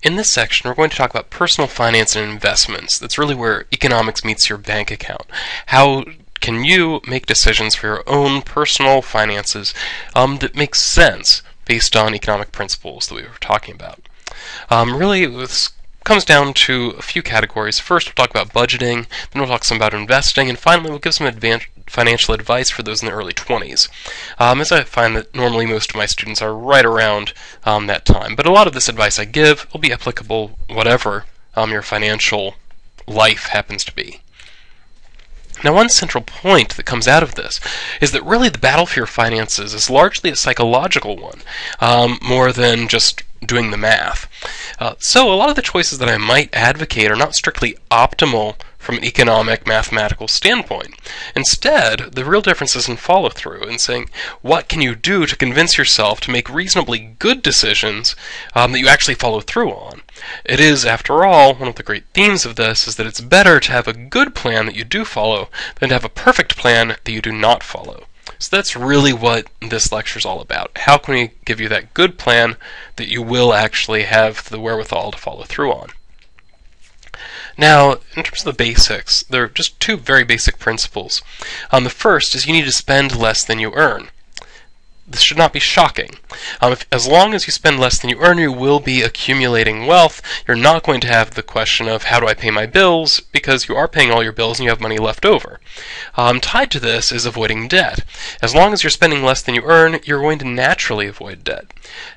In this section, we're going to talk about personal finance and investments. That's really where economics meets your bank account. How can you make decisions for your own personal finances that make sense based on economic principles that we were talking about? Really, this comes down to a few categories. First, we'll talk about budgeting, then we'll talk some about investing, and finally, we'll give some financial advice for those in the early 20s. As I find that normally most of my students are right around that time. But a lot of this advice I give will be applicable whatever your financial life happens to be. Now, one central point that comes out of this is that really the battle for your finances is largely a psychological one, more than just doing the math. So a lot of the choices that I might advocate are not strictly optimal from an economic, mathematical standpoint. Instead, the real difference is in follow-through, in saying, what can you do to convince yourself to make reasonably good decisions that you actually follow through on? It is, after all, one of the great themes of this is that it's better to have a good plan that you do follow than to have a perfect plan that you do not follow. So that's really what this lecture is all about. How can we give you that good plan that you will actually have the wherewithal to follow through on? Now, in terms of the basics, there are just two very basic principles. The first is you need to spend less than you earn. This should not be shocking. As long as you spend less than you earn, you will be accumulating wealth. You're not going to have the question of how do I pay my bills, because you are paying all your bills and you have money left over. Tied to this is avoiding debt. As long as you're spending less than you earn, you're going to naturally avoid debt.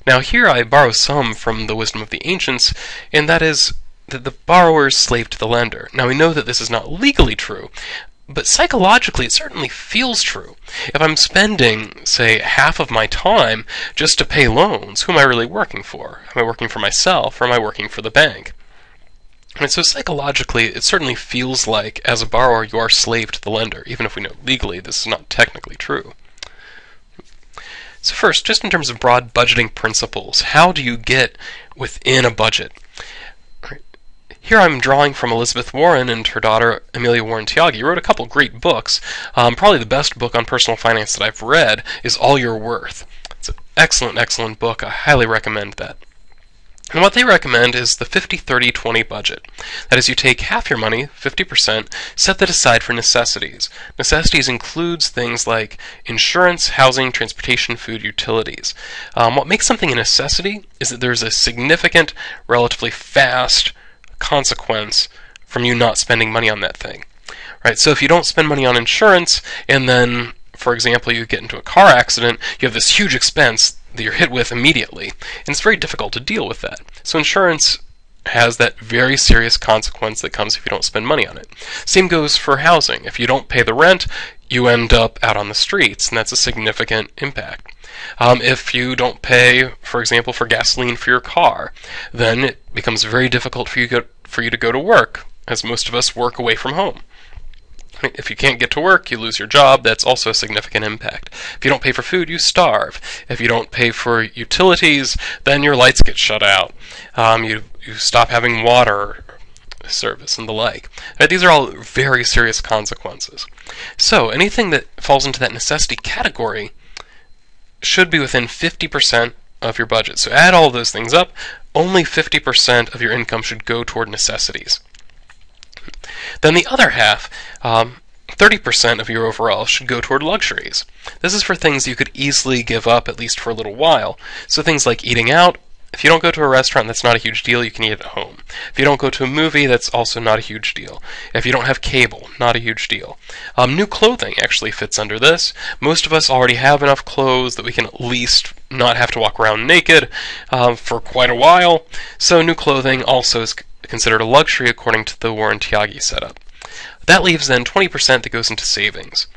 Now here I borrow some from the wisdom of the ancients, and that is that the borrower is slave to the lender. Now we know that this is not legally true, but psychologically it certainly feels true. If I'm spending, say, half of my time just to pay loans, who am I really working for? Am I working for myself, or am I working for the bank? And so psychologically, it certainly feels like, as a borrower, you are slave to the lender, even if we know legally this is not technically true. So first, just in terms of broad budgeting principles, how do you get within a budget? Here I'm drawing from Elizabeth Warren and her daughter Amelia Warren Tyagi, who wrote a couple great books. Probably the best book on personal finance that I've read is All Your Worth. It's an excellent, excellent book. I highly recommend that. And what they recommend is the 50-30-20 budget. That is, you take half your money, 50%, set that aside for necessities. Necessities includes things like insurance, housing, transportation, food, utilities. What makes something a necessity is that there's a significant, relatively fast consequence from you not spending money on that thing. Right? So if you don't spend money on insurance, and then, for example, you get into a car accident, you have this huge expense that you're hit with immediately, and it's very difficult to deal with that. So insurance has that very serious consequence that comes if you don't spend money on it. Same goes for housing. If you don't pay the rent, you end up out on the streets, and that's a significant impact. If you don't pay, for example, for gasoline for your car, then it becomes very difficult for you to go to work, as most of us work away from home. If you can't get to work, you lose your job. That's also a significant impact. If you don't pay for food, you starve. If you don't pay for utilities, then your lights get shut out. You stop having water service and the like. These are all very serious consequences. So anything that falls into that necessity category should be within 50% of your budget. So add all of those things up, only 50% of your income should go toward necessities. Then the other half, 30% of your overall, should go toward luxuries. This is for things you could easily give up, at least for a little while. So things like eating out. If you don't go to a restaurant, that's not a huge deal. You can eat at home. If you don't go to a movie, that's also not a huge deal. If you don't have cable, not a huge deal. New clothing actually fits under this. Most of us already have enough clothes that we can at least not have to walk around naked for quite a while. So new clothing also is considered a luxury according to the Warren Tyagi setup. That leaves then 20% that goes into savings.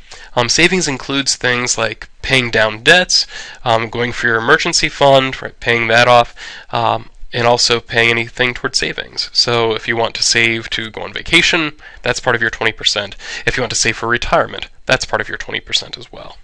Savings includes things like paying down debts, going for your emergency fund, right, paying that off, and also paying anything towards savings. So if you want to save to go on vacation, that's part of your 20%. If you want to save for retirement, that's part of your 20% as well.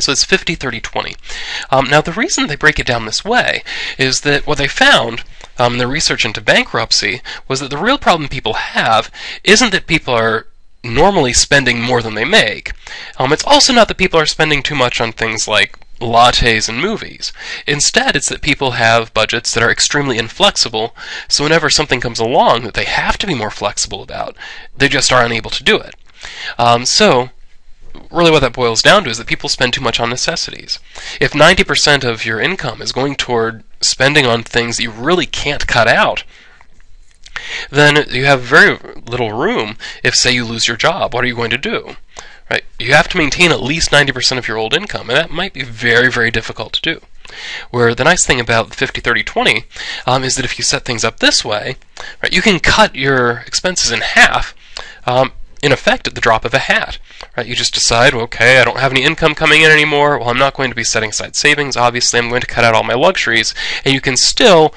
So it's 50-30-20. Now the reason they break it down this way is that what they found in their research into bankruptcy was that the real problem people have isn't that people are normally spending more than they make. It's also not that people are spending too much on things like lattes and movies. Instead, it's that people have budgets that are extremely inflexible, so whenever something comes along that they have to be more flexible about, they just are unable to do it. So, really what that boils down to is that people spend too much on necessities. If 90% of your income is going toward spending on things that you really can't cut out, then you have very little room if, say, you lose your job. What are you going to do? Right? You have to maintain at least 90% of your old income, and that might be very, very difficult to do. Where the nice thing about 50-30-20 is that if you set things up this way, right, you can cut your expenses in half, in effect at the drop of a hat. Right? You just decide, well, okay, I don't have any income coming in anymore, well, I'm not going to be setting aside savings, obviously I'm going to cut out all my luxuries, and you can still,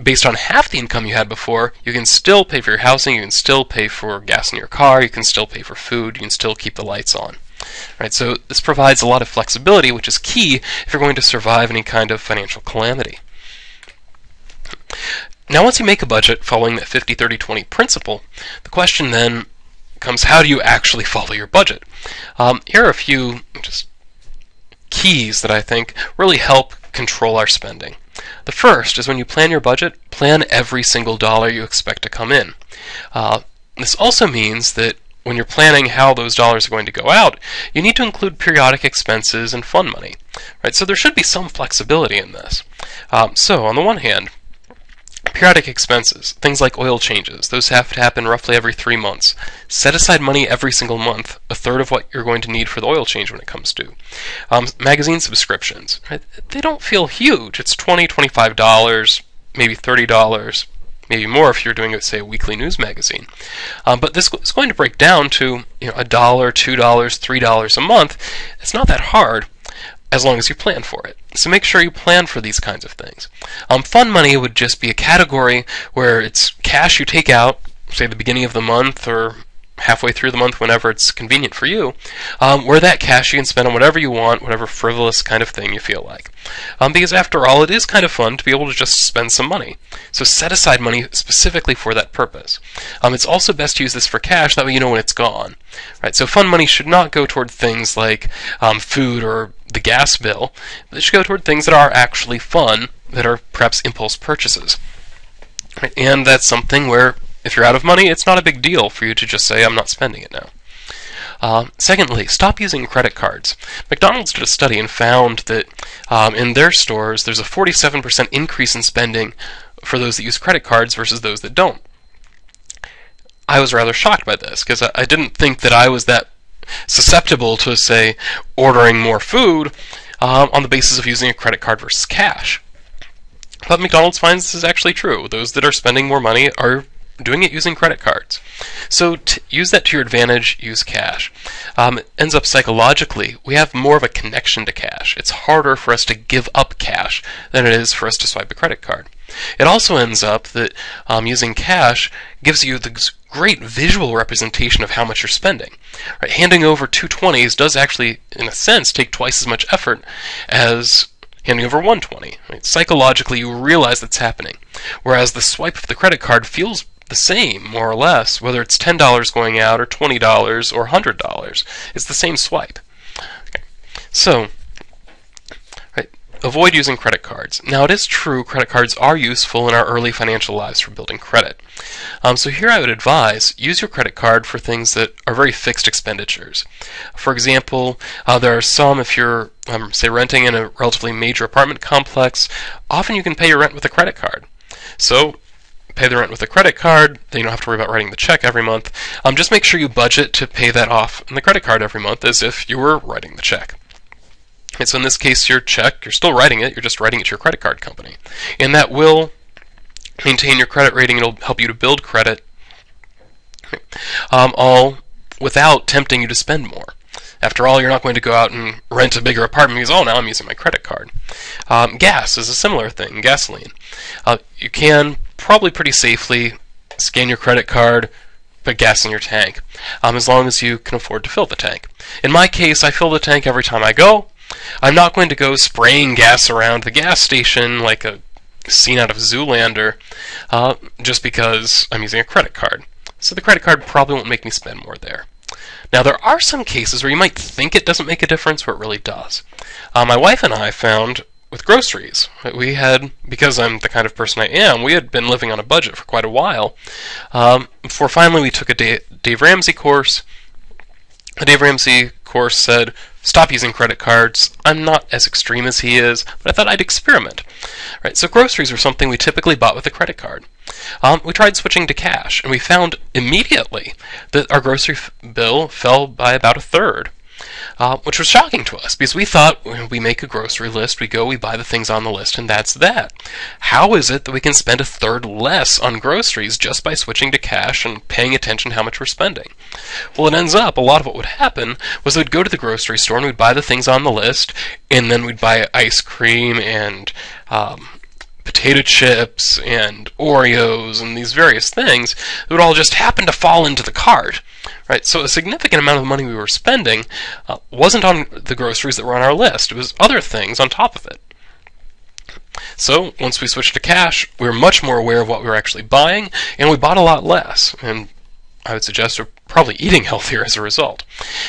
based on half the income you had before, you can still pay for your housing, you can still pay for gas in your car, you can still pay for food, you can still keep the lights on. Right, so this provides a lot of flexibility, which is key if you're going to survive any kind of financial calamity. Now once you make a budget following that 50-30-20 principle, the question then comes, how do you actually follow your budget? Here are a few just keys that I think really help control our spending. The first is when you plan your budget, plan every single dollar you expect to come in. This also means that when you're planning how those dollars are going to go out, you need to include periodic expenses and fund money. Right? So there should be some flexibility in this. So on the one hand, periodic expenses, things like oil changes, those have to happen roughly every 3 months. Set aside money every single month, a third of what you're going to need for the oil change when it comes due. Magazine subscriptions, right? They don't feel huge. It's $20, $25, maybe $30, maybe more if you're doing, say, a weekly news magazine. But this is going to break down to $1, $2, $3 a month. It's not that hard, as long as you plan for it. So make sure you plan for these kinds of things. Fund money would just be a category where it's cash you take out, say the beginning of the month or halfway through the month, whenever it's convenient for you, where that cash you can spend on whatever you want, whatever frivolous kind of thing you feel like. Because after all, it is kind of fun to be able to just spend some money. So set aside money specifically for that purpose. It's also best to use this for cash, that way you know when it's gone. Right? So fund money should not go toward things like food or the gas bill, but it should go toward things that are actually fun, that are perhaps impulse purchases. Right? And that's something where, if you're out of money, it's not a big deal for you to just say, I'm not spending it now. Secondly, stop using credit cards. McDonald's did a study and found that in their stores, there's a 47% increase in spending for those that use credit cards versus those that don't. I was rather shocked by this, because I didn't think that I was that susceptible to, say, ordering more food on the basis of using a credit card versus cash. But McDonald's finds this is actually true. Those that are spending more money are doing it using credit cards. So use that to your advantage, use cash. It ends up psychologically, we have more of a connection to cash. It's harder for us to give up cash than it is for us to swipe a credit card. It also ends up that using cash gives you the great visual representation of how much you're spending. Right? Handing over 220s does actually, in a sense, take twice as much effort as handing over 120. Right? Psychologically, you realize that's happening. Whereas the swipe of the credit card feels the same, more or less, whether it's $10 going out or $20 or $100. It's the same swipe. Okay. So, avoid using credit cards. Now, it is true credit cards are useful in our early financial lives for building credit. So here I would advise, use your credit card for things that are very fixed expenditures. For example, there are some, if you're, say, renting in a relatively major apartment complex, often you can pay your rent with a credit card. So, pay the rent with a credit card, then you don't have to worry about writing the check every month. Just make sure you budget to pay that off in the credit card every month as if you were writing the check. And so in this case, your check, you're still writing it, you're just writing it to your credit card company. And that will maintain your credit rating, it'll help you to build credit, all without tempting you to spend more. After all, you're not going to go out and rent a bigger apartment because, oh, now I'm using my credit card. Gas is a similar thing, gasoline. You can probably pretty safely scan your credit card, put gas in your tank, as long as you can afford to fill the tank. In my case, I fill the tank every time I go. I'm not going to go spraying gas around the gas station like a scene out of Zoolander just because I'm using a credit card. So the credit card probably won't make me spend more there. Now, there are some cases where you might think it doesn't make a difference, but it really does. My wife and I found with groceries, we had, because I'm the kind of person I am, we had been living on a budget for quite a while, before finally we took a Dave Ramsey course. The Dave Ramsey course said, stop using credit cards. I'm not as extreme as he is, but I thought I'd experiment. Right, so groceries were something we typically bought with a credit card. We tried switching to cash, and we found immediately that our grocery bill fell by about a third, which was shocking to us, because we thought when we make a grocery list, we buy the things on the list, and that's that. How is it that we can spend a third less on groceries just by switching to cash and paying attention to how much we're spending? Well, it ends up, a lot of what would happen was we'd go to the grocery store and we'd buy the things on the list, and then we'd buy ice cream and potato chips and Oreos and these various things that would all just happen to fall into the cart. Right? So a significant amount of the money we were spending wasn't on the groceries that were on our list. It was other things on top of it. So once we switched to cash, we were much more aware of what we were actually buying, and we bought a lot less. And I would suggest we're probably eating healthier as a result.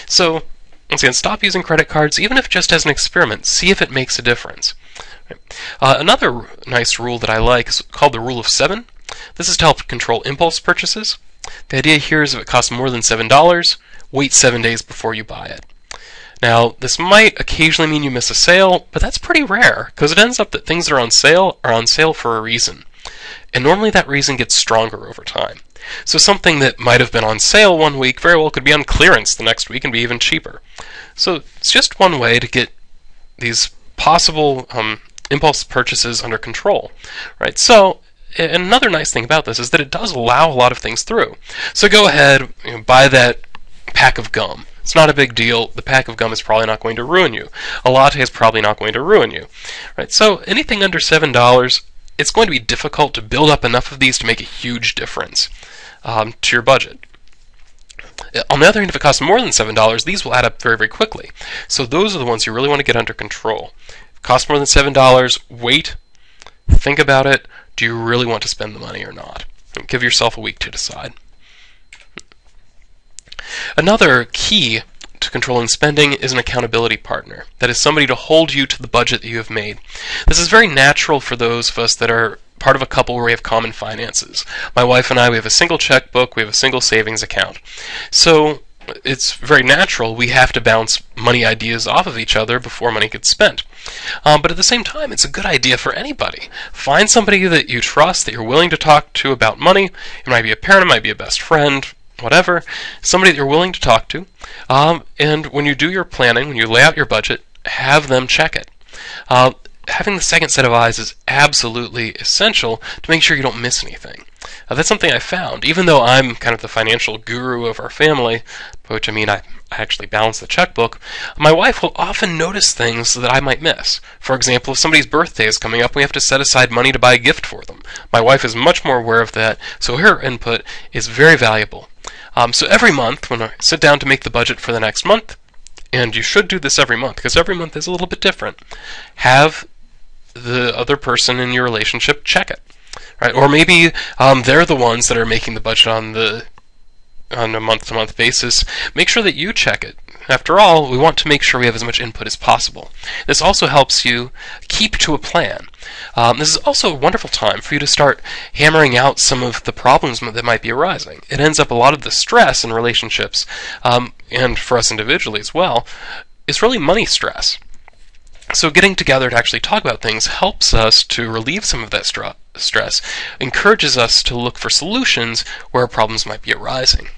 So once again, stop using credit cards, even if just as an experiment. See if it makes a difference. Another nice rule that I like is called the Rule of 7. This is to help control impulse purchases. The idea here is if it costs more than $7, wait 7 days before you buy it. Now, this might occasionally mean you miss a sale, but that's pretty rare, because it ends up that things that are on sale for a reason. And normally that reason gets stronger over time. So something that might have been on sale one week very well could be on clearance the next week and be even cheaper. So it's just one way to get these possible impulse purchases under control, right? So another nice thing about this is that it does allow a lot of things through. So go ahead, buy that pack of gum. It's not a big deal. The pack of gum is probably not going to ruin you. A latte is probably not going to ruin you, right? So anything under $7, it's going to be difficult to build up enough of these to make a huge difference to your budget. On the other hand, if it costs more than $7, these will add up very, very quickly. So those are the ones you really want to get under control. If it costs more than $7, wait, think about it. Do you really want to spend the money or not? Give yourself a week to decide. Another key to controlling spending is an accountability partner. That is somebody to hold you to the budget that you have made. This is very natural for those of us that are part of a couple where we have common finances. My wife and I, we have a single checkbook, we have a single savings account. So it's very natural we have to bounce money ideas off of each other before money gets spent. But at the same time, it's a good idea for anybody. Find somebody that you trust, that you're willing to talk to about money. It might be a parent, it might be a best friend, whatever. Somebody that you're willing to talk to. And when you do your planning, when you lay out your budget, have them check it. Having the second set of eyes is absolutely essential to make sure you don't miss anything. That's something I found. Even though I'm kind of the financial guru of our family, by which I mean I actually balance the checkbook, my wife will often notice things that I might miss. For example, if somebody's birthday is coming up, we have to set aside money to buy a gift for them. My wife is much more aware of that, so her input is very valuable. So every month, when I sit down to make the budget for the next month, and you should do this every month, because every month is a little bit different, have the other person in your relationship check it. Right? Or maybe they're the ones that are making the budget on a month-to-month basis. Make sure that you check it. After all, we want to make sure we have as much input as possible. This also helps you keep to a plan. This is also a wonderful time for you to start hammering out some of the problems that might be arising. It ends up a lot of the stress in relationships, and for us individually as well, is really money stress. So getting together to actually talk about things helps us to relieve some of that stress, encourages us to look for solutions where problems might be arising.